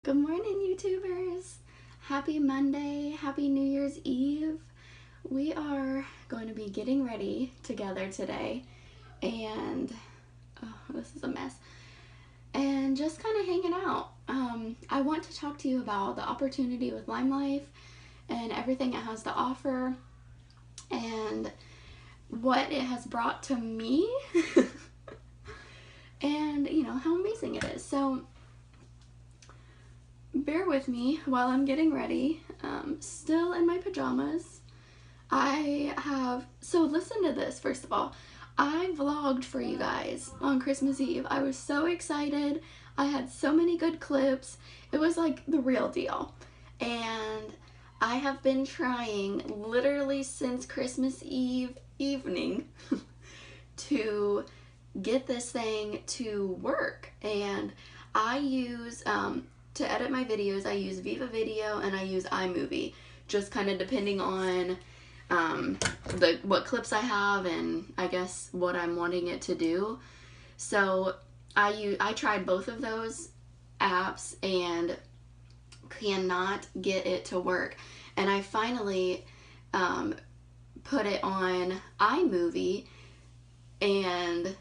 Good morning, YouTubers. Happy Monday. Happy New Year's Eve. We are going to be getting ready together today, and this is a mess, and just kind of hanging out. I want to talk to you about the opportunity with Lime Life and everything it has to offer and what it has brought to me and how amazing it is. So bear with me while I'm getting ready, still in my pajamas. So listen to this. First of all, I vlogged for you guys on Christmas Eve. I was so excited. I had so many good clips. It was like the real deal. And I have been trying literally since Christmas Eve evening to get this thing to work. And I use, to edit my videos, I use Viva Video and I use iMovie, just kind of depending on what clips I have and I guess what I'm wanting it to do. So I tried both of those apps and cannot get it to work. And I finally put it on iMovie, and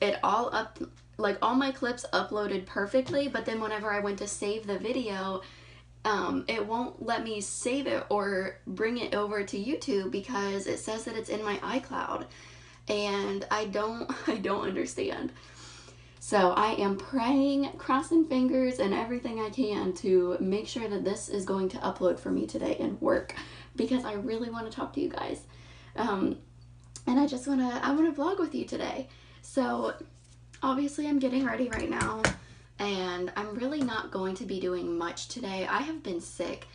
it all my clips uploaded perfectly, but then whenever I went to save the video, it won't let me save it or bring it over to YouTube because it says that it's in my iCloud, and I don't understand. So I am praying, crossing fingers and everything I can to make sure that this is going to upload for me today and work, because I really want to talk to you guys. And I want to vlog with you today. So obviously I'm getting ready right now, and I'm really not going to be doing much today. I have been sick.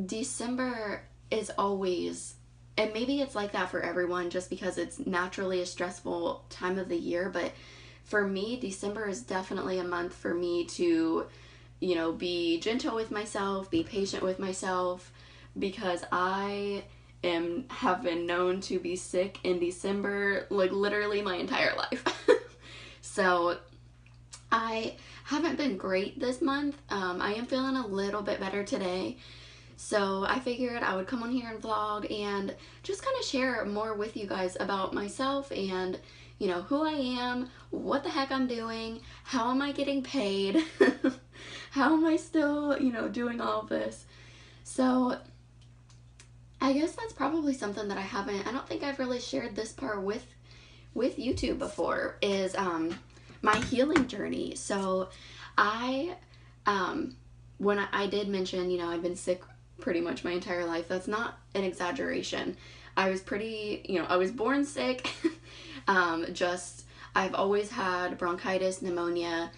December is always, and maybe it's like that for everyone just because it's naturally a stressful time of the year, but for me, December is definitely a month for me to, be gentle with myself, be patient with myself, because I have been known to be sick in December, like literally my entire life. So I haven't been great this month. I am feeling a little bit better today. So I figured I would come on here and vlog and just kind of share more with you guys about myself and, who I am, what the heck I'm doing, how am I getting paid, how am I still, doing all of this. So I guess that's probably something that I don't think I've really shared this part with YouTube before, is my healing journey. So when I did mention, I've been sick pretty much my entire life. That's not an exaggeration. I was I was born sick. I've always had bronchitis, pneumonia.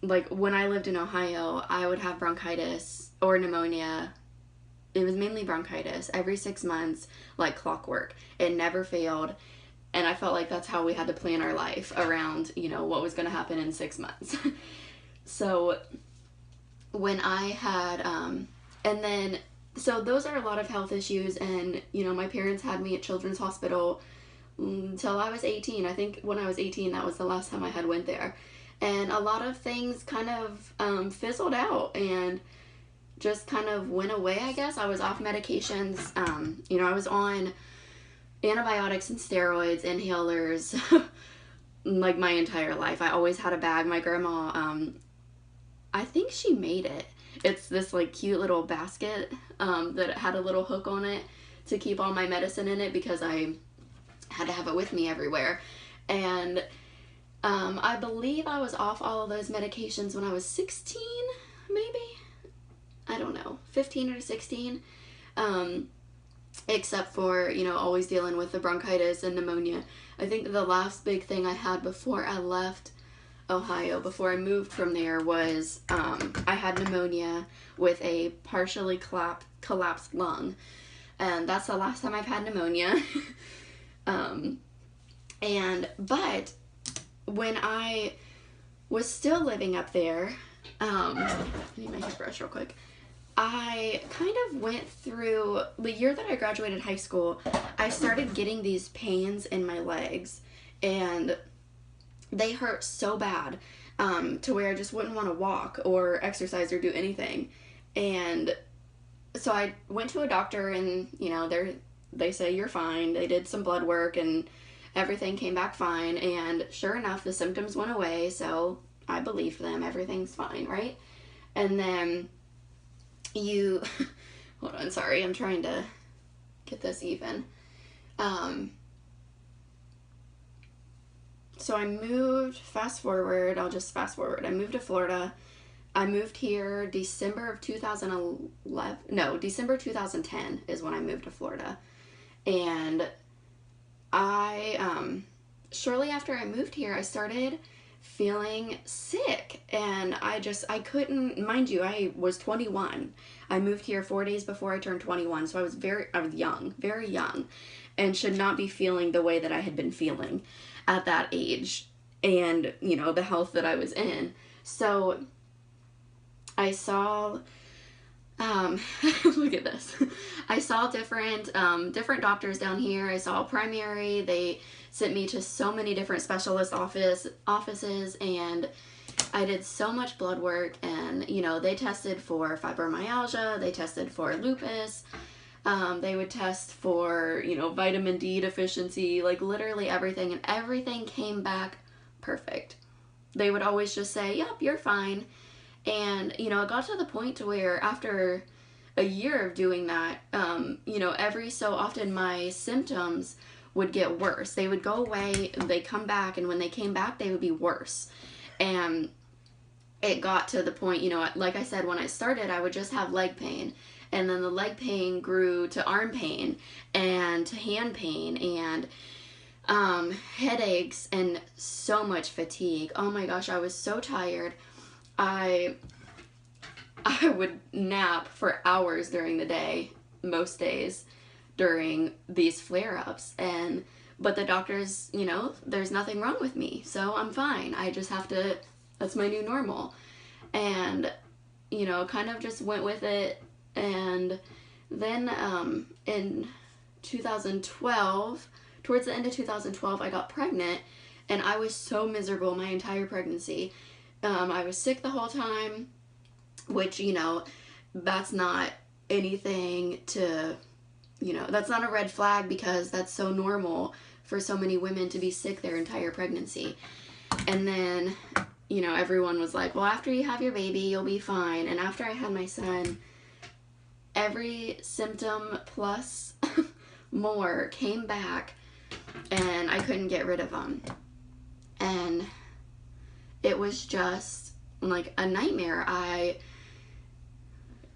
Like when I lived in Ohio, I would have bronchitis or pneumonia. It was mainly bronchitis every 6 months, like clockwork. It never failed. And I felt like that's how we had to plan our life around, what was going to happen in 6 months. So when I had, so those are a lot of health issues. And, my parents had me at Children's Hospital until I was 18. I think when I was 18, that was the last time I had went there. And a lot of things kind of fizzled out and just kind of went away, I guess. I was off medications. I was on antibiotics and steroids, inhalers, like my entire life. I always had a bag. My grandma, I think she made it. It's this like cute little basket that had a little hook on it to keep all my medicine in it because I had to have it with me everywhere. And I believe I was off all of those medications when I was 16, maybe? I don't know, 15 or 16, except for, always dealing with the bronchitis and pneumonia. I think the last big thing I had before I left Ohio, before I moved from there, was I had pneumonia with a partially collapsed lung. And that's the last time I've had pneumonia. But when I was still living up there, I need my toothbrush real quick. I kind of went through, the year that I graduated high school, I started getting these pains in my legs, and they hurt so bad to where I just wouldn't want to walk or exercise or do anything. And so I went to a doctor, and they say you're fine. They did some blood work and everything came back fine, and sure enough the symptoms went away, so I believed them. Everything's fine, right? And then you hold on, sorry, I'm trying to get this even. So I moved, I'll just fast forward. I moved to Florida. I moved here December 2010 is when I moved to Florida. And shortly after I moved here, I started feeling sick, and I couldn't, mind you, I was 21. I moved here 4 days before I turned 21, so I was young, very young, and should not be feeling the way that I had been feeling at that age, and, the health that I was in. So I saw, look at this. I saw different doctors down here. I saw primary. They sent me to so many different specialist offices, and I did so much blood work, and, they tested for fibromyalgia. They tested for lupus. They would test for, vitamin D deficiency, like literally everything, and everything came back perfect. They would always just say, yep, you're fine. And, it got to the point to where after a year of doing that, every so often my symptoms would get worse. They would go away, they come back, and when they came back, they would be worse. And it got to the point, like I said, when I started, I would just have leg pain. And then the leg pain grew to arm pain and to hand pain and headaches and so much fatigue. Oh my gosh, I was so tired. I would nap for hours during the day, most days, during these flare-ups. But the doctors, there's nothing wrong with me, so I'm fine. I just have to, that's my new normal. And, kind of just went with it. And then in 2012, towards the end of 2012, I got pregnant, and I was so miserable my entire pregnancy. I was sick the whole time, which, that's not anything to, that's not a red flag, because that's so normal for so many women to be sick their entire pregnancy. And then, everyone was like, well, after you have your baby, you'll be fine. And after I had my son, every symptom plus more came back, and I couldn't get rid of them. And it was just like a nightmare.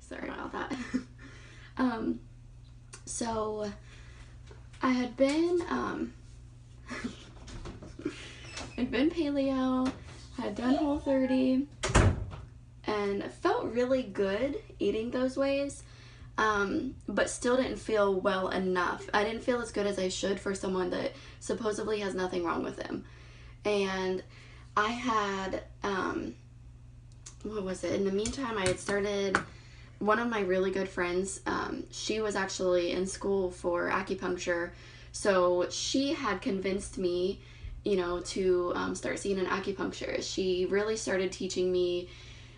Sorry about that. So I had been, I'd been paleo, had done Whole30, and felt really good eating those ways, but still didn't feel well enough. I didn't feel as good as I should for someone that supposedly has nothing wrong with them. And I had, what was it? In the meantime, I had started, one of my really good friends, she was actually in school for acupuncture, so she had convinced me, to start seeing an acupuncturist. She really started teaching me,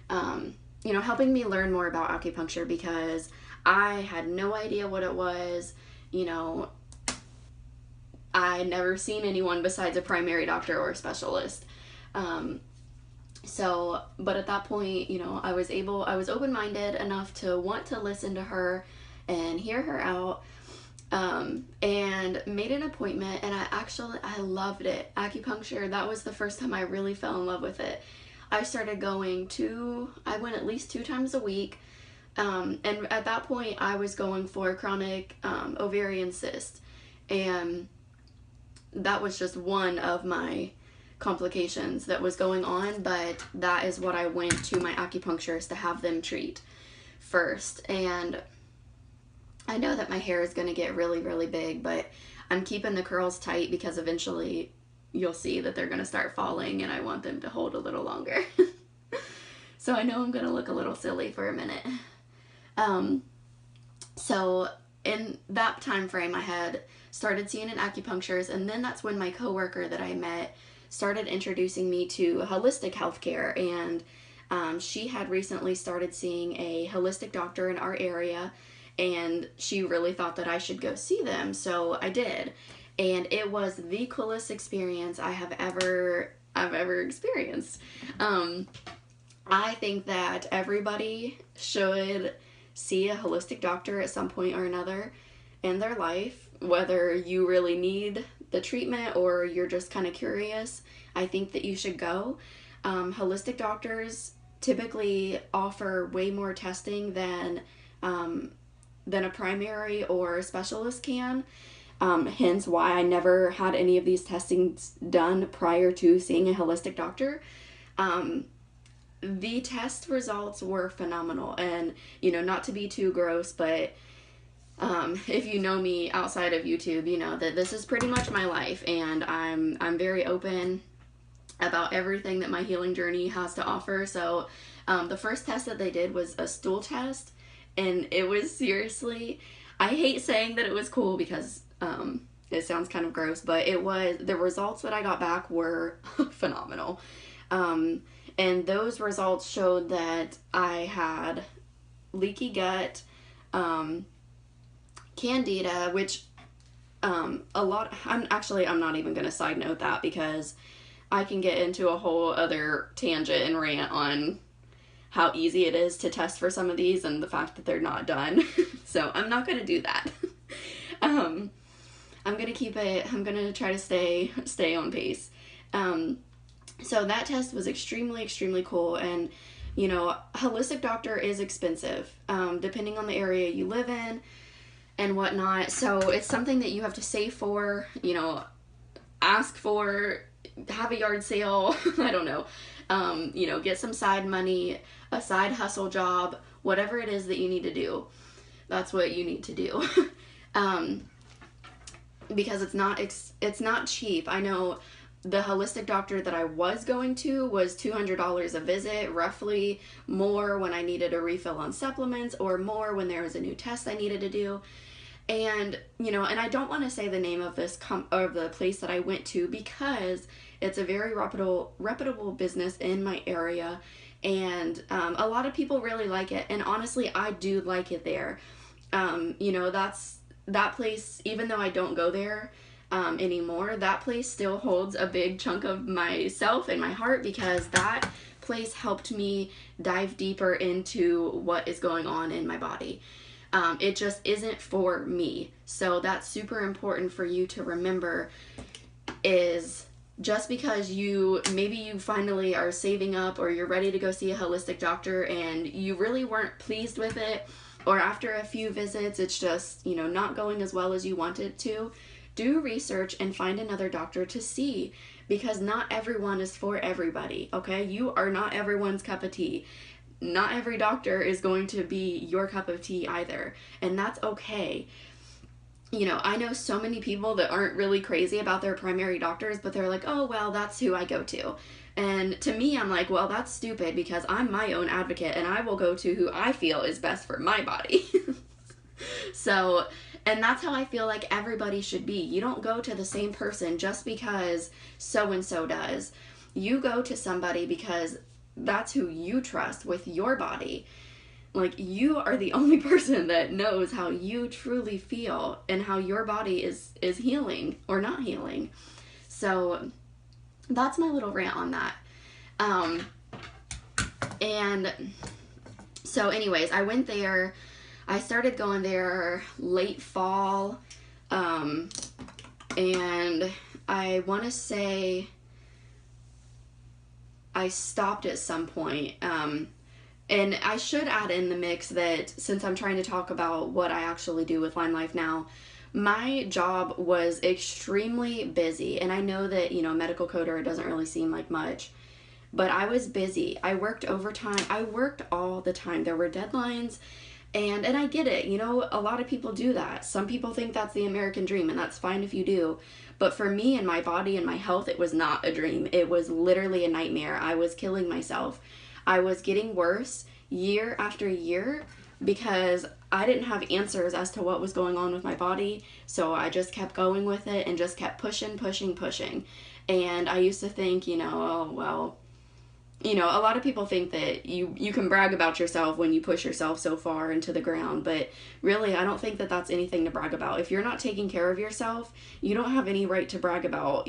helping me learn more about acupuncture, because I had no idea what it was. I had never seen anyone besides a primary doctor or a specialist. But at that point, I was open-minded enough to want to listen to her and hear her out, and made an appointment, and I loved it. Acupuncture, that was the first time I really fell in love with it. I started I went at least 2 times a week, and at that point, I was going for chronic ovarian cyst, and that was just one of my complications that was going on, but that is what I went to my acupuncturist to have them treat first. And I know that my hair is going to get really, really big, but I'm keeping the curls tight because eventually you'll see that they're going to start falling, and I want them to hold a little longer. So I know I'm going to look a little silly for a minute. So in that time frame, I had started seeing an acupuncturist, and then that's when my coworker that I met started introducing me to holistic healthcare, and she had recently started seeing a holistic doctor in our area, and she really thought that I should go see them, so I did. And it was the coolest experience I've ever experienced. I think that everybody should see a holistic doctor at some point or another in their life, whether you really need the treatment or you're just kind of curious. I think that you should go. Holistic doctors typically offer way more testing than a primary or specialist can. Hence why I never had any of these testings done prior to seeing a holistic doctor. The test results were phenomenal, and not to be too gross, but if you know me outside of YouTube, you know that this is pretty much my life, and I'm very open about everything that my healing journey has to offer. So the first test that they did was a stool test, and it was seriously, I hate saying that it was cool because it sounds kind of gross, but the results that I got back were phenomenal. And those results showed that I had leaky gut, candida, which I'm not even going to side note that, because I can get into a whole other tangent and rant on how easy it is to test for some of these and the fact that they're not done. So I'm not going to do that. I'm going to try to stay on pace. So that test was extremely, extremely cool. And, holistic doctor is expensive, depending on the area you live in and whatnot. So it's something that you have to save for, ask for, have a yard sale, I don't know, get some side money, a side hustle job, whatever it is that you need to do. That's what you need to do. Because it's not cheap. I know the holistic doctor that I was going to was $200 a visit, roughly, more when I needed a refill on supplements, or more when there was a new test I needed to do. And, and I don't want to say the name of of the place that I went to, because it's a very reputable business in my area, and a lot of people really like it, and honestly, I do like it there. That place, even though I don't go there anymore, that place still holds a big chunk of myself in my heart, because that place helped me dive deeper into what is going on in my body. It just isn't for me. So that's super important for you to remember, is just because maybe you finally are saving up, or you're ready to go see a holistic doctor and you really weren't pleased with it, or after a few visits it's just, not going as well as you want it to, do research and find another doctor to see, because not everyone is for everybody, okay? You are not everyone's cup of tea. Not every doctor is going to be your cup of tea either, and that's okay. I know so many people that aren't really crazy about their primary doctors, but they're like, oh, well, that's who I go to. And to me, I'm like, well, that's stupid, because I'm my own advocate, and I will go to who I feel is best for my body. So, and that's how I feel like everybody should be. You don't go to the same person just because so-and-so does. You go to somebody because that's who you trust with your body. Like, you are the only person that knows how you truly feel and how your body is healing or not healing. So that's my little rant on that. And so anyways, I went there. I started going there late fall. And I want to say I stopped at some point. And I should add in the mix that, since I'm trying to talk about what I actually do with Lime Life now, my job was extremely busy. And I know that, medical coder doesn't really seem like much, but I was busy. I worked overtime. I worked all the time. There were deadlines, and I get it. A lot of people do that. Some people think that's the American dream, and that's fine if you do. But for me and my body and my health, it was not a dream. It was literally a nightmare. I was killing myself. I was getting worse year after year because I didn't have answers as to what was going on with my body. So I just kept going with it and just kept pushing. And I used to think, oh, well, a lot of people think that you can brag about yourself when you push yourself so far into the ground, but really, I don't think that that's anything to brag about. If you're not taking care of yourself, you don't have any right to brag about,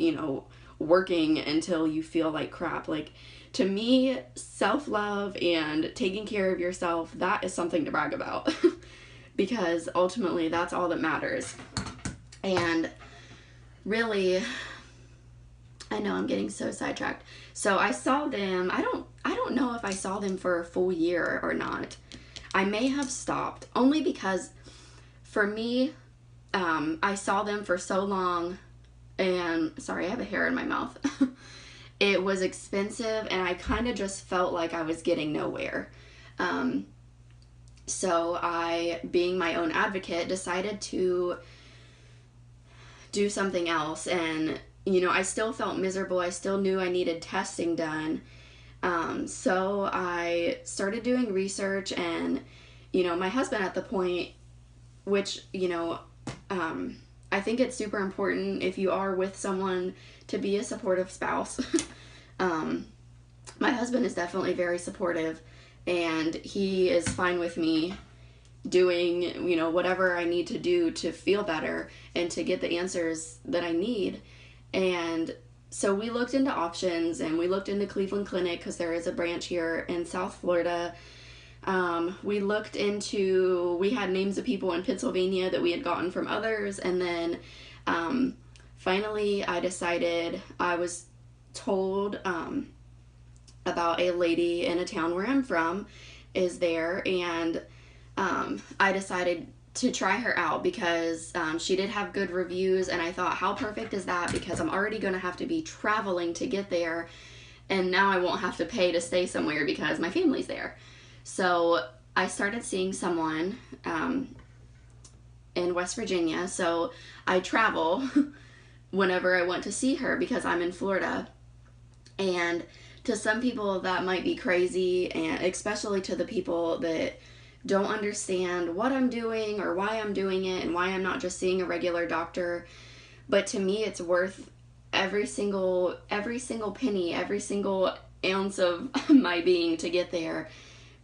working until you feel like crap. Like, to me, self-love and taking care of yourself, that is something to brag about because ultimately that's all that matters. And really, I know I'm getting so sidetracked. So I saw them, I don't know if I saw them for a full year or not. I may have stopped, only because for me, I saw them for so long, and sorry, I have a hair in my mouth. It was expensive, and I kind of just felt like I was getting nowhere. So I, being my own advocate, decided to do something else, and I still felt miserable. I still knew I needed testing done. So I started doing research, and, my husband at the point, which, I think it's super important if you are with someone to be a supportive spouse. My husband is definitely very supportive, and he is fine with me doing, whatever I need to do to feel better and to get the answers that I need. And so we looked into options, and we looked into Cleveland Clinic because there is a branch here in South Florida. We looked into, we had names of people in Pennsylvania that we had gotten from others, and then finally I decided, I was told about a lady in a town where I'm from is there, and I decided to try her out because she did have good reviews, and I thought, how perfect is that, because I'm already going to have to be traveling to get there, and now I won't have to pay to stay somewhere because my family's there. So I started seeing someone in West Virginia, so I travel whenever I want to see her because I'm in Florida. And to some people that might be crazy, and especially to the people that don't understand what I'm doing or why I'm doing it and why I'm not just seeing a regular doctor. But to me, it's worth every single penny, every single ounce of my being to get there,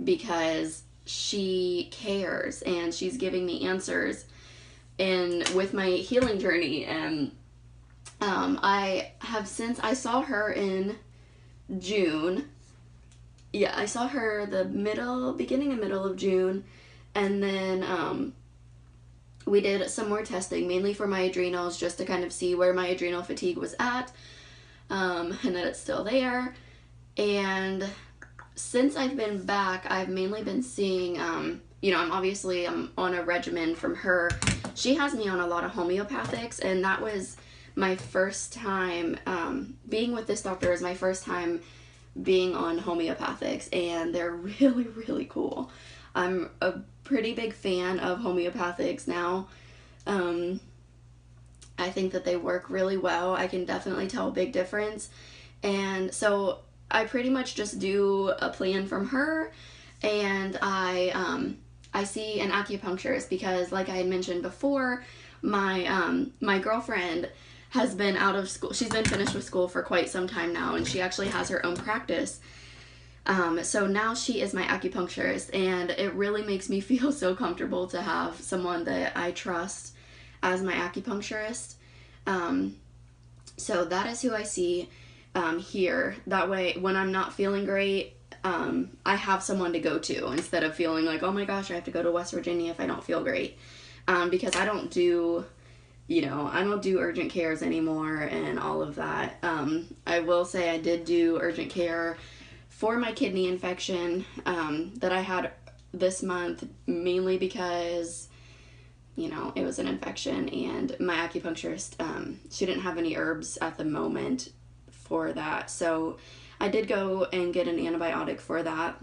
because she cares and she's giving me answers and with my healing journey. And I saw her in June. Yeah, I saw her beginning and middle of June, and then we did some more testing, mainly for my adrenals, just to kind of see where my adrenal fatigue was at, and that it's still there. And since I've been back, I've mainly been seeing, I'm on a regimen from her. She has me on a lot of homeopathics, and that was my first time, being with this doctor is my first time being on homeopathics, and they're really, really cool. I'm a pretty big fan of homeopathics now. I think that they work really well. I can definitely tell a big difference. And so I pretty much just do a plan from her, and I see an acupuncturist because, like I had mentioned before, my girlfriend has been out of school. She's been finished with school for quite some time now, and she actually has her own practice. So now she is my acupuncturist, and it really makes me feel so comfortable to have someone that I trust as my acupuncturist. So that is who I see here. That way, when I'm not feeling great, I have someone to go to instead of feeling like, oh my gosh, I have to go to West Virginia if I don't feel great. Because I don't do urgent cares anymore and all of that. I will say I did do urgent care for my kidney infection that I had this month, mainly because, it was an infection, and my acupuncturist, she didn't have any herbs at the moment for that. So I did go and get an antibiotic for that.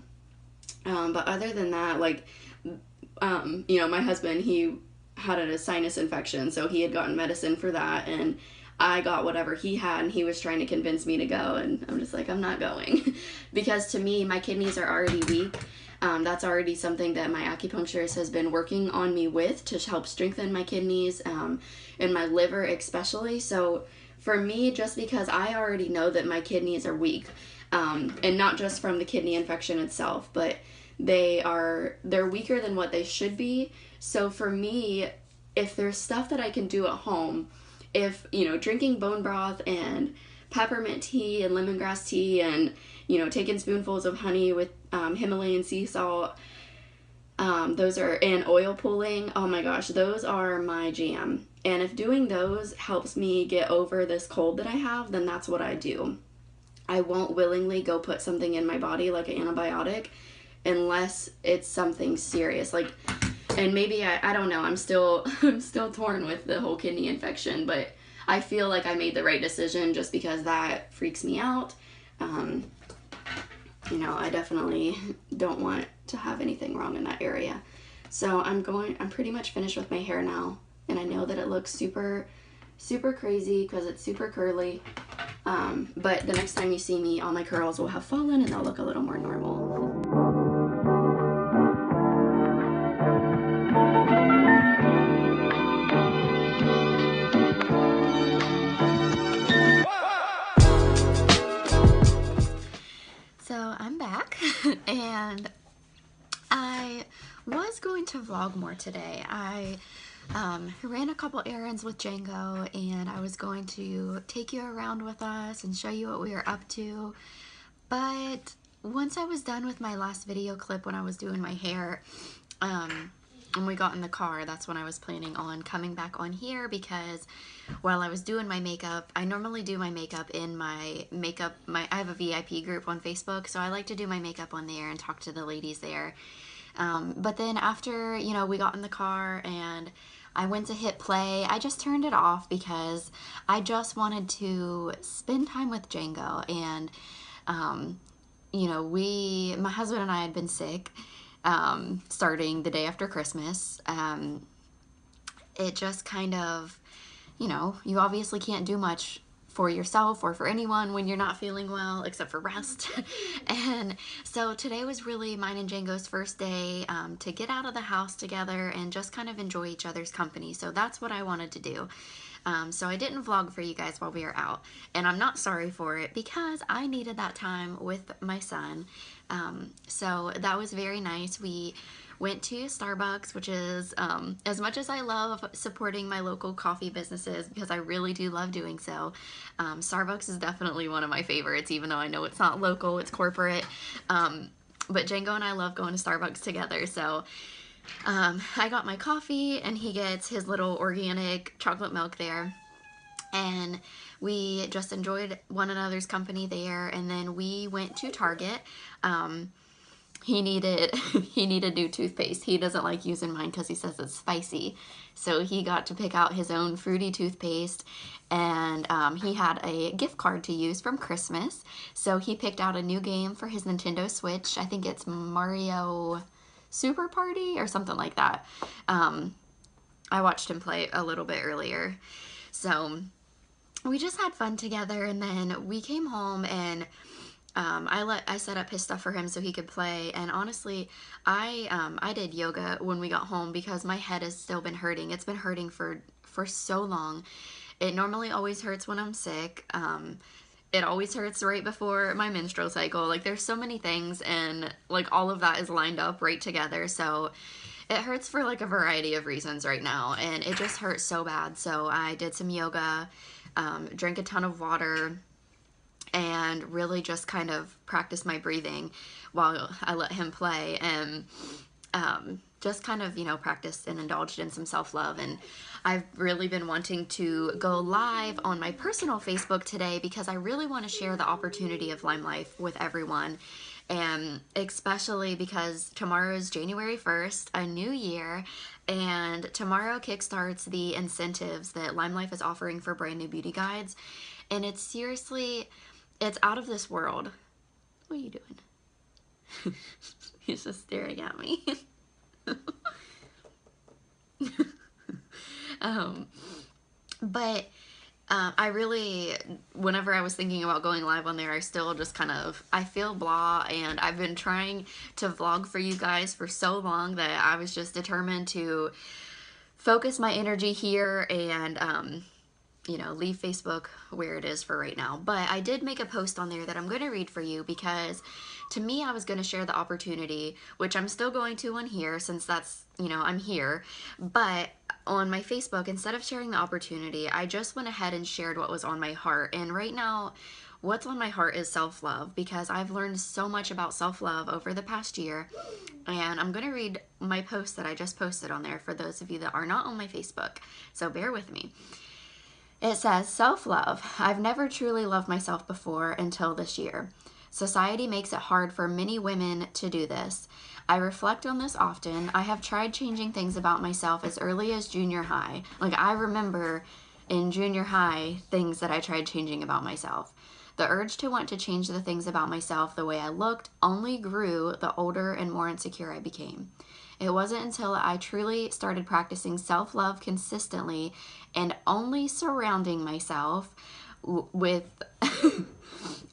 But other than that, my husband, he had a sinus infection, so he had gotten medicine for that, and I got whatever he had, and he was trying to convince me to go, and I'm just like, I'm not going. Because to me, my kidneys are already weak. That's already something that my acupuncturist has been working on me with to help strengthen my kidneys, and my liver especially. So for me, just because I already know that my kidneys are weak, and not just from the kidney infection itself, but they're weaker than what they should be. So for me, if there's stuff that I can do at home, if, drinking bone broth and peppermint tea and lemongrass tea and, taking spoonfuls of honey with Himalayan sea salt, those are, and oil pulling, oh my gosh, those are my jam. And if doing those helps me get over this cold that I have, then that's what I do. I won't willingly go put something in my body like an antibiotic unless it's something serious. Like, and maybe I don't know, I'm still torn with the whole kidney infection, but I feel like I made the right decision just because that freaks me out. I definitely don't want to have anything wrong in that area. So I'm pretty much finished with my hair now, and I know that it looks super, super crazy because it's super curly. But the next time you see me, all my curls will have fallen and they'll look a little more normal. So I'm back and I was going to vlog more today. I ran a couple errands with Django and I was going to take you around with us and show you what we were up to. But once I was done with my last video clip when I was doing my hair, and we got in the car, that's when I was planning on coming back on here, because while I was doing my makeup, I normally do my makeup in I have a VIP group on Facebook, so I like to do my makeup on there and talk to the ladies there. But then after, we got in the car and I went to hit play, I just turned it off because I just wanted to spend time with Django. And, my husband and I had been sick, starting the day after Christmas. It just kind of, you obviously can't do much for yourself or for anyone when you're not feeling well, except for rest. And so today was really mine and Django's first day to get out of the house together and just kind of enjoy each other's company. So that's what I wanted to do. So I didn't vlog for you guys while we were out, and I'm not sorry for it because I needed that time with my son. So that was very nice. We went to Starbucks, which is, as much as I love supporting my local coffee businesses, because I really do love doing so, Starbucks is definitely one of my favorites, even though I know it's not local, it's corporate. But Django and I love going to Starbucks together, so I got my coffee and he gets his little organic chocolate milk there, and we just enjoyed one another's company there. And then we went to Target. He needed new toothpaste. He doesn't like using mine because he says it's spicy, so he got to pick out his own fruity toothpaste. And he had a gift card to use from Christmas, so he picked out a new game for his Nintendo Switch. I think it's Mario Super Party or something like that. I watched him play a little bit earlier. So we just had fun together, and then we came home and I set up his stuff for him so he could play. And honestly, I did yoga when we got home because my head has still been hurting. It's been hurting for so long. It normally always hurts when I'm sick. It always hurts right before my menstrual cycle. Like, there's so many things, and like all of that is lined up right together. So it hurts for like a variety of reasons right now, and it just hurts so bad. So I did some yoga, drank a ton of water, and really just kind of practiced my breathing while I let him play, and just kind of, practiced and indulged in some self-love. And I've really been wanting to go live on my personal Facebook today because I really want to share the opportunity of Lyme Life with everyone. And especially because tomorrow is January 1st, a new year, and tomorrow kickstarts the incentives that Lyme Life is offering for brand new beauty guides. And it's seriously, it's out of this world. What are you doing? He's just staring at me. But I really, whenever I was thinking about going live on there, I still just kind of, I feel blah, and I've been trying to vlog for you guys for so long that I was just determined to focus my energy here and you know, leave Facebook where it is for right now. But I did make a post on there that I'm going to read for you because to me, I was going to share the opportunity, which I'm still going to on here since that's, you know, I'm here. But on my Facebook, instead of sharing the opportunity, I just went ahead and shared what was on my heart. And right now, what's on my heart is self-love because I've learned so much about self-love over the past year. And I'm going to read my post that I just posted on there for those of you that are not on my Facebook. So bear with me. It says, self-love. I've never truly loved myself before until this year. Society makes it hard for many women to do this. I reflect on this often. I have tried changing things about myself as early as junior high. Like, I remember in junior high things that I tried changing about myself. The urge to want to change the things about myself, the way I looked, only grew the older and more insecure I became. It wasn't until I truly started practicing self-love consistently and only surrounding myself with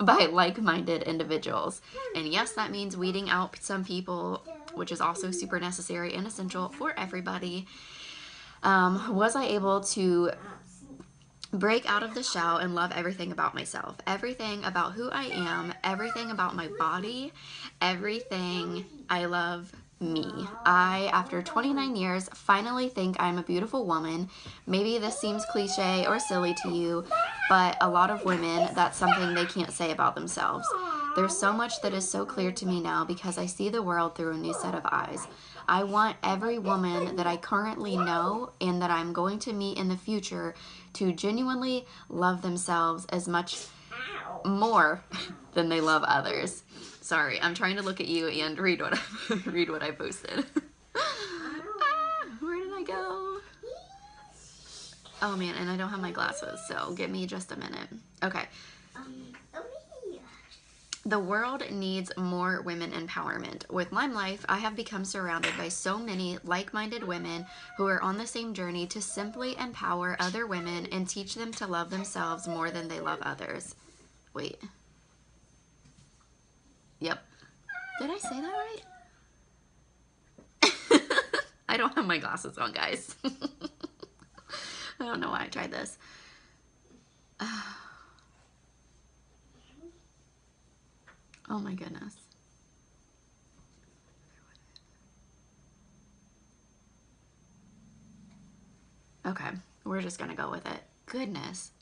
by like-minded individuals. And yes, that means weeding out some people, which is also super necessary and essential for everybody. Was I able to break out of the shell and love everything about myself, everything about who I am, everything about my body, everything. I love me. I, after 29 years, finally think I'm a beautiful woman. Maybe this seems cliche or silly to you, but a lot of women, that's something they can't say about themselves. There's so much that is so clear to me now because I see the world through a new set of eyes. I want every woman that I currently know and that I'm going to meet in the future to genuinely love themselves as much more than they love others. Sorry, I'm trying to look at you and read what I posted. Where did I go? Oh man, and I don't have my glasses, so give me just a minute. Okay. The world needs more women empowerment. With my life, I have become surrounded by so many like-minded women who are on the same journey to simply empower other women and teach them to love themselves more than they love others. Wait. Yep. Did I say that right? I don't have my glasses on, guys. I don't know why I tried this. Oh my goodness. Okay, we're just gonna go with it. Goodness.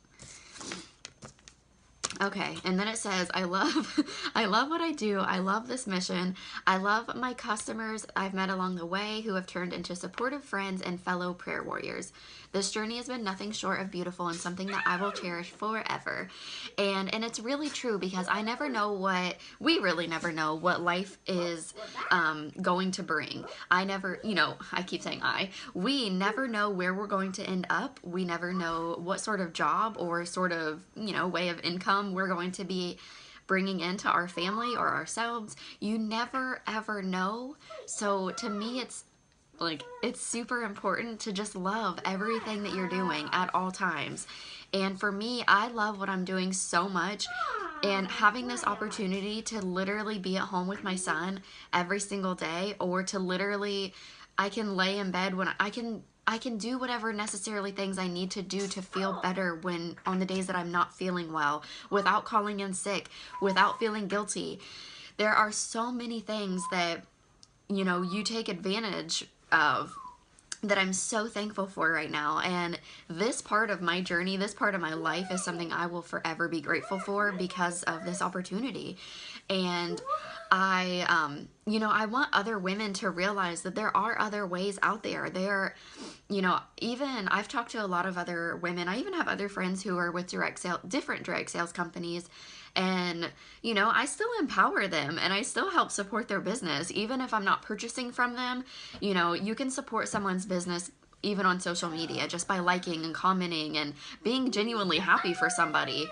Okay, and then it says, I love what I do. I love this mission. I love my customers I've met along the way who have turned into supportive friends and fellow prayer warriors. This journey has been nothing short of beautiful and something that I will cherish forever. And it's really true because we really never know what life is going to bring. I keep saying we never know where we're going to end up. We never know what sort of job or sort of, way of income we're going to be bringing into our family or ourselves. You never ever know. So to me, it's super important to just love everything that you're doing at all times. And for me, I love what I'm doing so much, and having this opportunity to literally be at home with my son every single day, or to literally, I can lay in bed when I can do whatever necessarily things I need to do to feel better when on the days that I'm not feeling well, without calling in sick, without feeling guilty. There are so many things that, you take advantage of that I'm so thankful for right now. And this part of my journey, this part of my life is something I will forever be grateful for because of this opportunity. And I want other women to realize that there are other ways out there. Even I've talked to a lot of other women. I even have other friends who are with different direct sales companies. And, I still empower them and I still help support their business. Even if I'm not purchasing from them, you can support someone's business even on social media just by liking and commenting and being genuinely happy for somebody.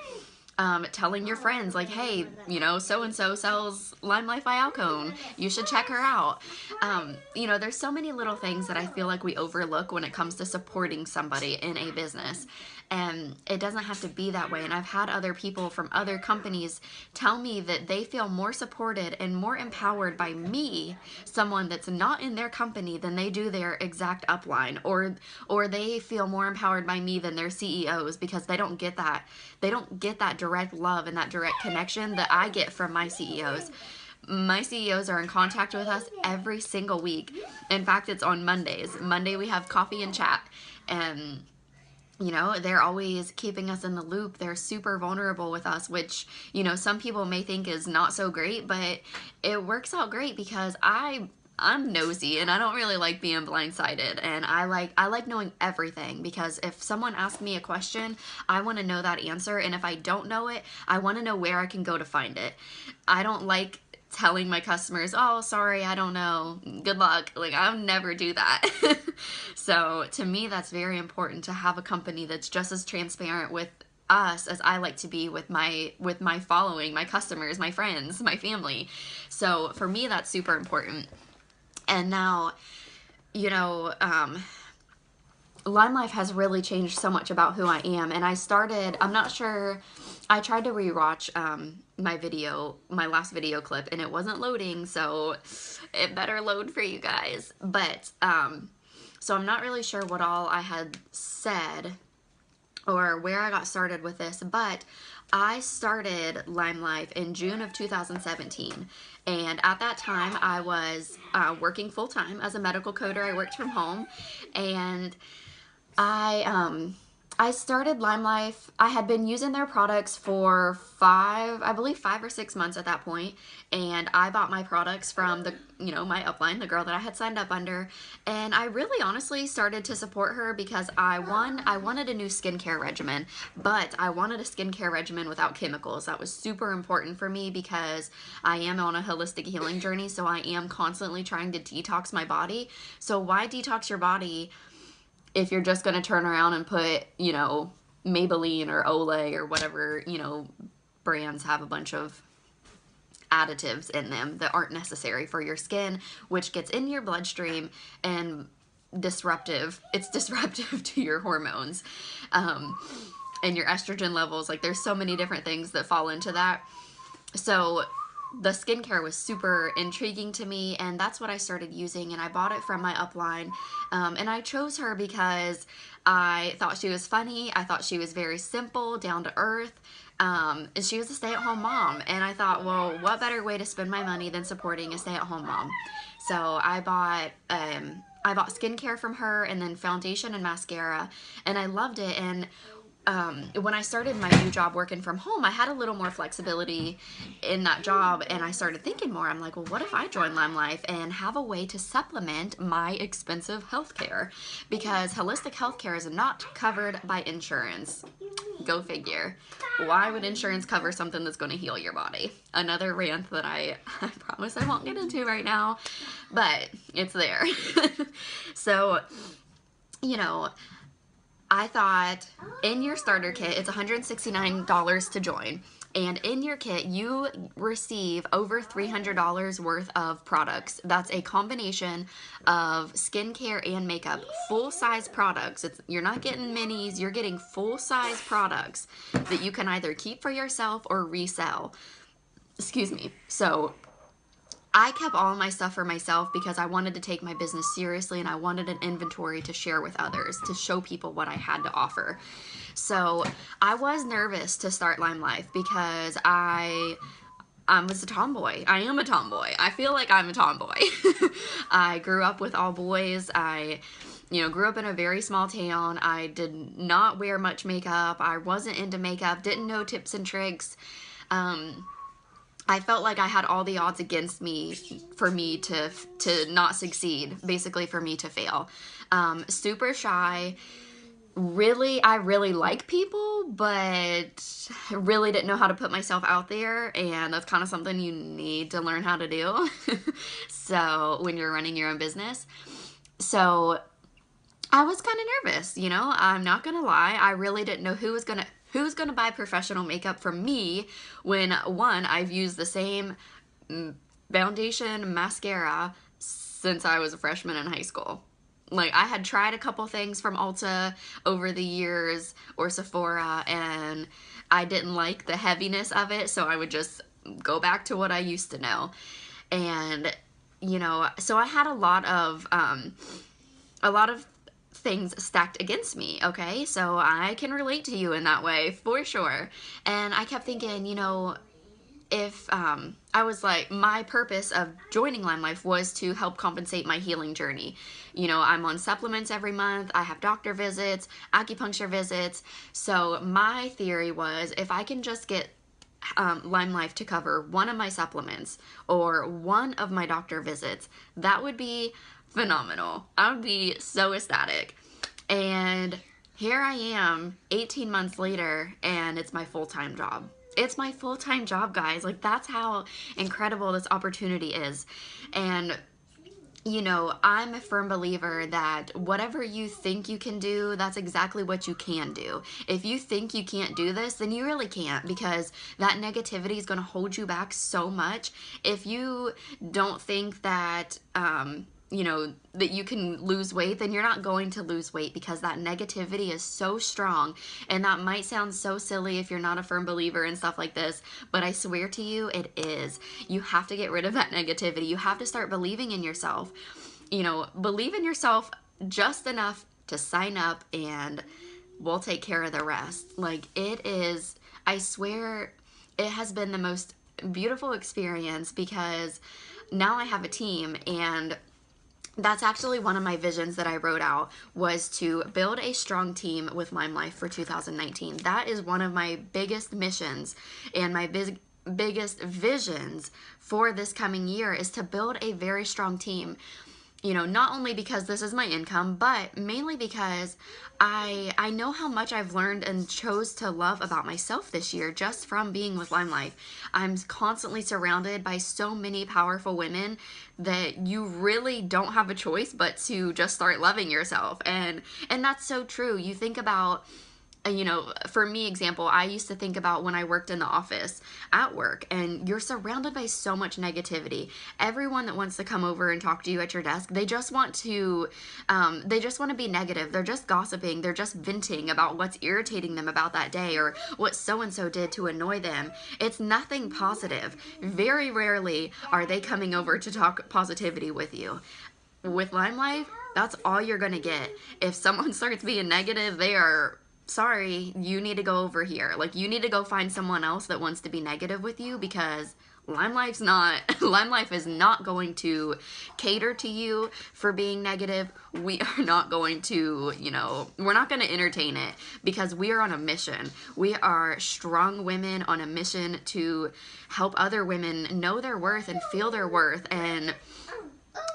telling your friends like, hey, you know, so-and-so sells Lime Life by Alcone, you should check her out. You know, there's so many little things that I feel like we overlook when it comes to supporting somebody in a business. And it doesn't have to be that way. And I've had other people from other companies tell me that they feel more supported and more empowered by me, someone that's not in their company, than they do their exact upline, or they feel more empowered by me than their CEOs, because they don't get that direct love and that direct connection that I get from my CEOs. My CEOs are in contact with us every single week. In fact, it's on Mondays. Monday we have coffee and chat, and you know, they're always keeping us in the loop. They're super vulnerable with us, which, you know, some people may think is not so great, but it works out great because I'm nosy and I don't really like being blindsided, and I like knowing everything, because if someone asks me a question, I want to know that answer, and if I don't know it, I want to know where I can go to find it. I don't like telling my customers, oh, sorry, I don't know, good luck. Like, I'll never do that. So to me, that's very important to have a company that's just as transparent with us as I like to be with my following, my customers, my friends, my family. So for me, that's super important. And now, you know, Lime Life has really changed so much about who I am. And I'm not sure, I tried to rewatch my last video clip, and it wasn't loading, so it better load for you guys. But, so I'm not really sure what all I had said or where I got started with this, but I started Lime Life in June of 2017, and at that time I was working full-time as a medical coder. I worked from home, and I started Lime Life. I had been using their products for 5 or 6 months at that point, and I bought my products from my upline, the girl that I had signed up under, and I really honestly started to support her because I wanted a new skincare regimen, but I wanted a skincare regimen without chemicals. That was super important for me because I am on a holistic healing journey, so I am constantly trying to detox my body. So why detox your body if you're just going to turn around and put, you know, Maybelline or Olay or whatever, you know, brands have a bunch of additives in them that aren't necessary for your skin, which gets in your bloodstream and it's disruptive to your hormones, and your estrogen levels. Like, there's so many different things that fall into that. So the skincare was super intriguing to me, and that's what I started using, and I bought it from my upline, and I chose her because I thought she was funny. I thought she was very simple, down to earth, and she was a stay-at-home mom, and I thought, well, what better way to spend my money than supporting a stay-at-home mom? So I bought skincare from her, and then foundation and mascara, and I loved it. And when I started my new job working from home, I had a little more flexibility in that job, and I started thinking more. I'm like, well, what if I join Lime Life and have a way to supplement my expensive healthcare? Because holistic healthcare is not covered by insurance. Go figure. Why would insurance cover something that's going to heal your body? Another rant that I promise I won't get into right now, but it's there. So, you know, I thought, in your starter kit, it's $169 to join, and in your kit you receive over $300 worth of products. That's a combination of skincare and makeup, full-size products. You're not getting minis, you're getting full-size products that you can either keep for yourself or resell. Excuse me. So I kept all of my stuff for myself because I wanted to take my business seriously, and I wanted an inventory to share with others, to show people what I had to offer. So I was nervous to start Lime Life because I was a tomboy. I am a tomboy. I feel like I'm a tomboy. I grew up with all boys. I grew up in a very small town. I did not wear much makeup. I wasn't into makeup, didn't know tips and tricks. I felt like I had all the odds against me for me to not succeed, basically for me to fail. Super shy. I really like people, but really didn't know how to put myself out there, and that's kind of something you need to learn how to do. So when you're running your own business. So I was kind of nervous, I'm not gonna lie. I really didn't know who was gonna, Who's going to buy professional makeup from me when, one, I've used the same foundation, mascara since I was a freshman in high school? Like, I had tried a couple things from Ulta over the years, or Sephora, and I didn't like the heaviness of it, so I would just go back to what I used to know. And, you know, so I had a lot of things stacked against me, okay? So I can relate to you in that way, for sure. And I kept thinking, you know, if I was like, my purpose of joining Lime Life was to help compensate my healing journey. You know, I'm on supplements every month. I have doctor visits, acupuncture visits. So my theory was, if I can just get Lime Life to cover one of my supplements or one of my doctor visits, that would be phenomenal. I would be so ecstatic. And here I am 18 months later, and it's my full-time job. It's my full-time job, guys. Like, that's how incredible this opportunity is. And, you know, I'm a firm believer that whatever you think you can do, that's exactly what you can do. If you think you can't do this, then you really can't, because that negativity is going to hold you back so much. If you don't think that, you know, that you can lose weight, then you're not going to lose weight, because that negativity is so strong. And that might sound so silly if you're not a firm believer and stuff like this, but I swear to you, it is. You have to get rid of that negativity. You have to start believing in yourself. You know, believe in yourself just enough to sign up, and we'll take care of the rest. Like, it is, I swear, it has been the most beautiful experience, because now I have a team, and that's actually one of my visions that I wrote out, was to build a strong team with Lime Life for 2019. That is one of my biggest missions and my biggest visions for this coming year, is to build a very strong team. You know, not only because this is my income, but mainly because I know how much I've learned and chose to love about myself this year just from being with Lime Life. I'm constantly surrounded by so many powerful women that you really don't have a choice but to just start loving yourself. And that's so true. You think about, you know, for me, example, I used to think about when I worked in the office at work, and you're surrounded by so much negativity. Everyone that wants to come over and talk to you at your desk, they just want to be negative. They're just gossiping. They're just venting about what's irritating them about that day, or what so-and-so did to annoy them. It's nothing positive. Very rarely are they coming over to talk positivity with you. With Lime Life, that's all you're going to get. If someone starts being negative, they are, sorry, you need to go over here. Like, you need to go find someone else that wants to be negative with you, because Lime Life is not going to cater to you for being negative. We are not going to, you know, we're not going to entertain it, because we are on a mission. We are strong women on a mission to help other women know their worth and feel their worth. And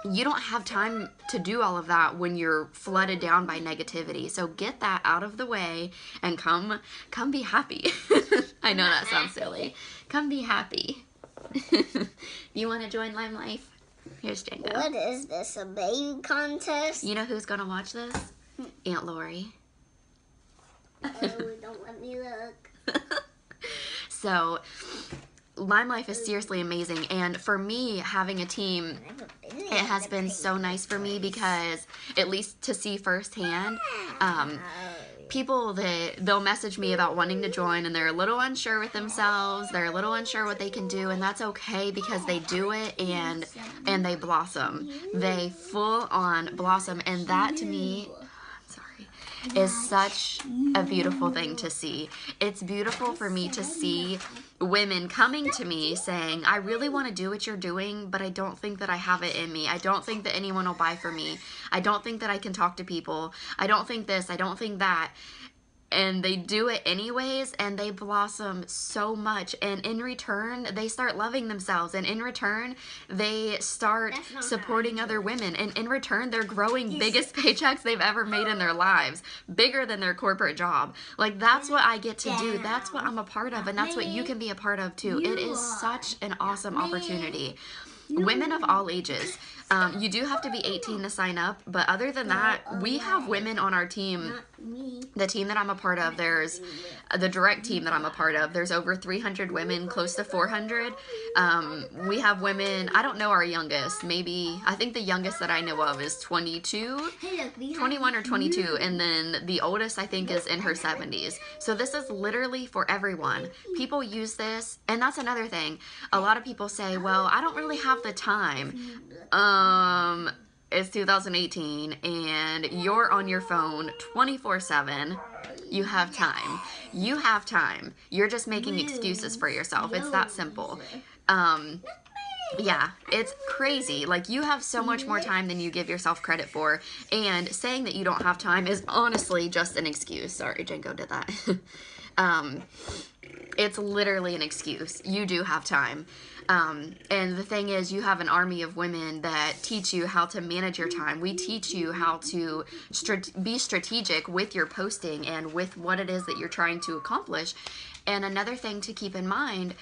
you don't have time to do all of that when you're flooded down by negativity. So get that out of the way and come be happy. I know that sounds silly. Come be happy. You want to join Lime Life? Here's Django. What is this, a baby contest? You know who's going to watch this? Aunt Lori. Oh, don't let me look. So, Lime Life is seriously amazing, and for me, having a team, it has been so nice for me, because at least to see firsthand, people that they'll message me about wanting to join, and they're a little unsure with themselves, they're a little unsure what they can do, and that's okay, because they do it and they blossom. They full on blossom, and that to me, is such a beautiful thing to see. It's beautiful for me to see women coming to me saying, I really want to do what you're doing, but I don't think that I have it in me. I don't think that anyone will buy from me. I don't think that I can talk to people. I don't think this. I don't think that. And they do it anyways, and they blossom so much, and in return they start loving themselves, and in return they start supporting other women, and in return they're growing biggest paychecks they've ever made in their lives, bigger than their corporate job. Like, that's what I get to do. That's what I'm a part of, and that's what you can be a part of too. It is such an awesome opportunity. Women of all ages. You do have to be 18 to sign up, but other than that, we have women on our team Me. The team that I'm a part of, there's the direct team that I'm a part of. There's over 300 women, close to 400. We have women, I don't know our youngest. Maybe, I think the youngest that I know of is 22, 21 or 22. And then the oldest, I think, is in her 70s. So this is literally for everyone. People use this. And that's another thing. A lot of people say, well, I don't really have the time. It's 2018 and you're on your phone 24/7. You have time. You have time. You're just making excuses for yourself. It's that simple. Yeah, it's crazy. Like, you have so much more time than you give yourself credit for. And saying that you don't have time is honestly just an excuse. Sorry, Jenko did that. It's literally an excuse. You do have time. And the thing is, you have an army of women that teach you how to manage your time. We teach you how to be strategic with your posting and with what it is that you're trying to accomplish. And another thing to keep in mind,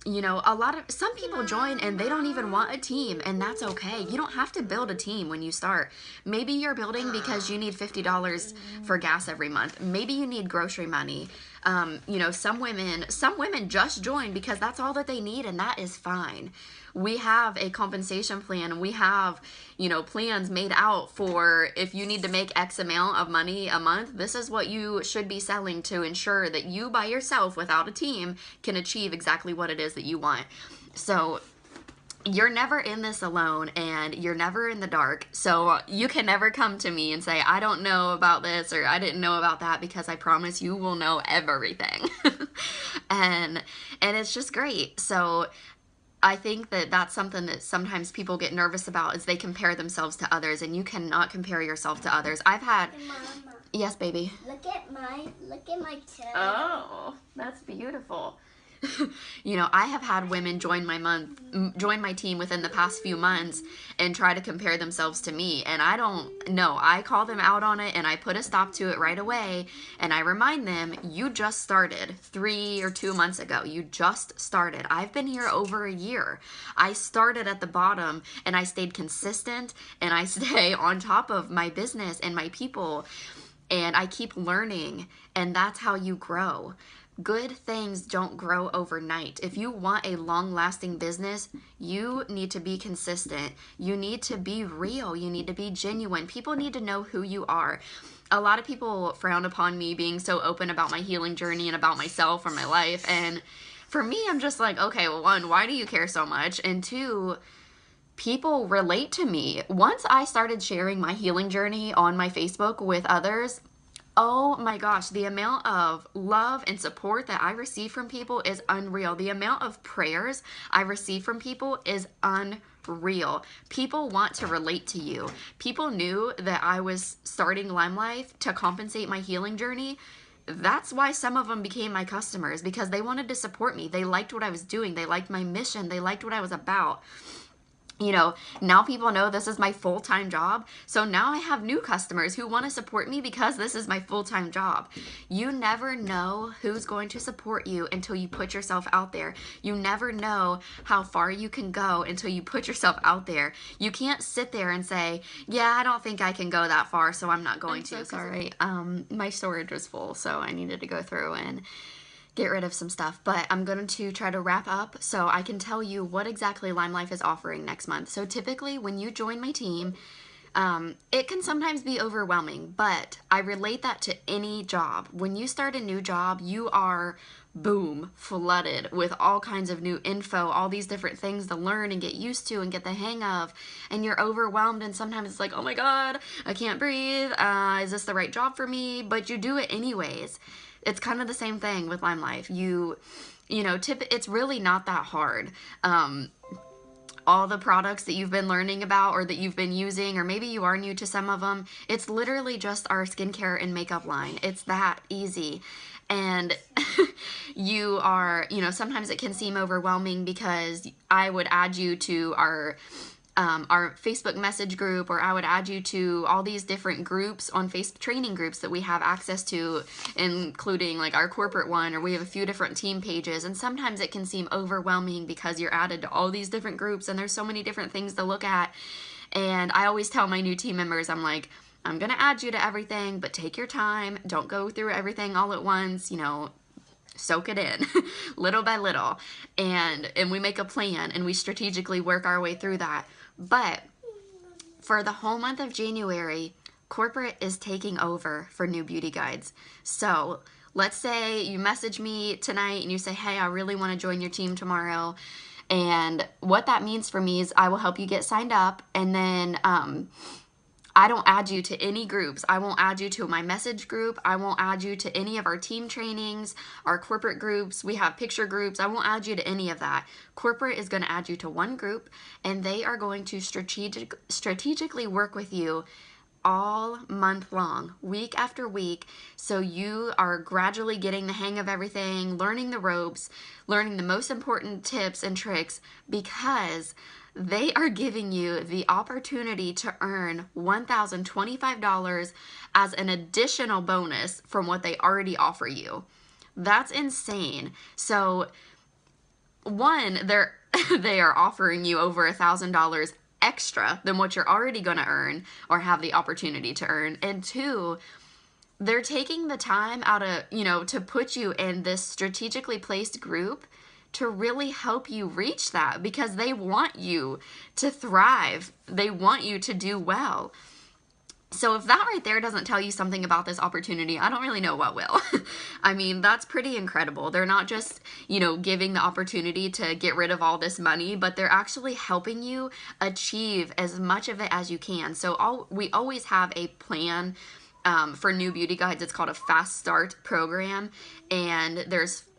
you know, some people join and they don't even want a team, and that's okay. You don't have to build a team when you start. Maybe you're building because you need $50 for gas every month. Maybe you need grocery money. You know, some women just join because that's all that they need, and that is fine. We have a compensation plan, and we have, you know, plans made out for if you need to make X amount of money a month, this is what you should be selling to ensure that you by yourself without a team can achieve exactly what it is that you want. So you're never in this alone, and you're never in the dark. So you can never come to me and say, I don't know about this or I didn't know about that, because I promise you will know everything. and it's just great. So I think that that's something that sometimes people get nervous about, is they compare themselves to others, and you cannot compare yourself to others. I've had... Mama, Yes, baby. look at my tail. Oh, that's beautiful. You know, I have had women join my team within the past few months and try to compare themselves to me, and I don't know. I call them out on it, and I put a stop to it right away, and I remind them, you just started 3 or 2 months ago. You just started. I've been here over a year. I started at the bottom, and I stayed consistent, and I stay on top of my business and my people, and I keep learning, and that's how you grow. Good things don't grow overnight. If you want a long-lasting business, you need to be consistent. You need to be real. You need to be genuine. People need to know who you are. A lot of people frown upon me being so open about my healing journey and about myself or my life. And for me, I'm just like, okay, well, 1, why do you care so much? And 2, people relate to me. Once I started sharing my healing journey on my Facebook with others, oh my gosh, the amount of love and support that I receive from people is unreal. The amount of prayers I receive from people is unreal. People want to relate to you. People knew that I was starting Lime Life to compensate my healing journey. That's why some of them became my customers, because they wanted to support me. They liked what I was doing. They liked my mission. They liked what I was about. You know, now people know this is my full-time job. So now I have new customers who want to support me because this is my full-time job. You never know who's going to support you until you put yourself out there. You never know how far you can go until you put yourself out there. You can't sit there and say, yeah, I don't think I can go that far, so I'm not going to. So sorry. My storage was full, so I needed to go through and get rid of some stuff, but I'm going to try to wrap up so I can tell you what exactly Lime Life is offering next month. So typically when you join my team, it can sometimes be overwhelming, but I relate that to any job. When you start a new job, you are, boom, flooded with all kinds of new info, all these different things to learn and get used to and get the hang of, and you're overwhelmed, and sometimes it's like, oh my God, I can't breathe, is this the right job for me? But you do it anyways. It's kind of the same thing with Lime Life. You know, it's really not that hard. All the products that you've been learning about or that you've been using, or maybe you are new to some of them, it's literally just our skincare and makeup line. It's that easy. And you are, you know, sometimes it can seem overwhelming because I would add you to our Facebook message group, or I would add you to all these different groups on Facebook, training groups that we have access to, including like our corporate one, or we have a few different team pages. And sometimes it can seem overwhelming because you're added to all these different groups and there's so many different things to look at. And I always tell my new team members, I'm like, I'm going to add you to everything, but take your time. Don't go through everything all at once, soak it in little by little. And we make a plan and we strategically work our way through that. But for the whole month of January, corporate is taking over for New Beauty Guides. So let's say you message me tonight and you say, hey, I really want to join your team tomorrow. And what that means for me is I will help you get signed up, and then I don't add you to any groups. I won't add you to my message group. I won't add you to any of our team trainings, our corporate groups. We have picture groups. I won't add you to any of that. Corporate is going to add you to one group, and they are going to strategically work with you all month long, week after week, so you are gradually getting the hang of everything, learning the ropes, learning the most important tips and tricks, because they are giving you the opportunity to earn $1,025 as an additional bonus from what they already offer you. That's insane. So one, they are offering you over $1,000 extra than what you're already going to earn or have the opportunity to earn. And two, they're taking the time out of, to put you in this strategically placed group to really help you reach that, because they want you to thrive. They want you to do well. So if that right there doesn't tell you something about this opportunity, I don't really know what will. I mean, that's pretty incredible. They're not just, giving the opportunity to get rid of all this money, but they're actually helping you achieve as much of it as you can. So we always have a plan for New Beauty Guides. It's called a Fast Start program, and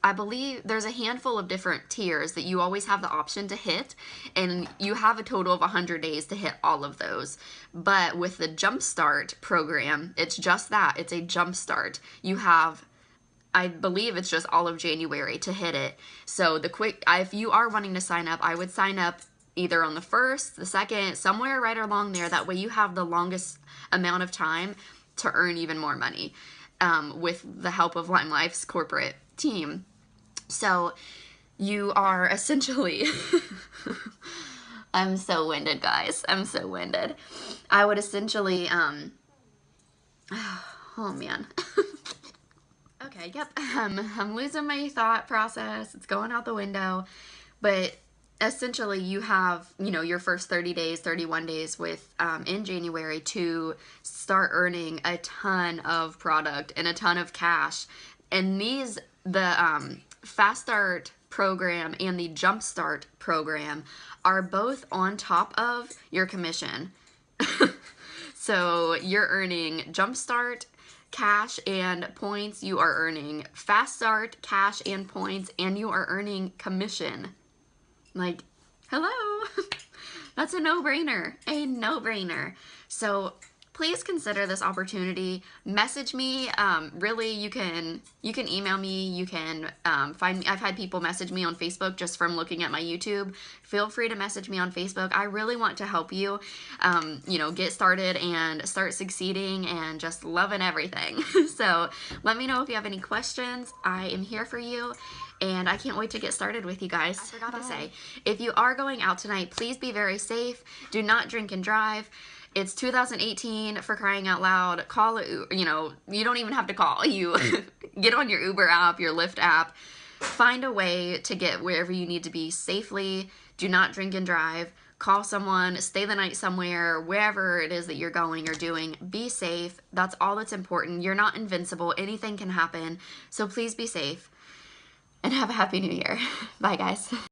I believe there's a handful of different tiers that you always have the option to hit, and you have a total of 100 days to hit all of those. But with the Jumpstart program, it's just that. It's a Jumpstart. You have, I believe it's just all of January to hit it. So if you are wanting to sign up, I would sign up either on the 1st, the 2nd, somewhere right along there. That way you have the longest amount of time to earn even more money with the help of Lime Life's corporate team. So you are essentially, I'm so winded, guys. I'm so winded. I would essentially, oh man. Okay, yep. I'm losing my thought process. It's going out the window. But essentially you have, your first 30 days, 31 days with in January to start earning a ton of product and a ton of cash. And the Fast Start program and the Jumpstart program are both on top of your commission. So you're earning Jumpstart cash and points, you are earning Fast Start cash and points, and you are earning commission. Like, hello. That's a no-brainer. A no-brainer. So please consider this opportunity. Message me. Really, you can email me. You can find me. I've had people message me on Facebook just from looking at my YouTube. Feel free to message me on Facebook. I really want to help you, get started and start succeeding and just loving everything. So let me know if you have any questions. I am here for you. And I can't wait to get started with you guys. I forgot to say, if you are going out tonight, please be very safe. Do not drink and drive. It's 2018, for crying out loud. Call it, you don't even have to call. You get on your Uber app, your Lyft app. Find a way to get wherever you need to be safely. Do not drink and drive. Call someone, stay the night somewhere, wherever it is that you're going or doing. Be safe. That's all that's important. You're not invincible. Anything can happen. So please be safe. And have a happy new year. Bye, guys.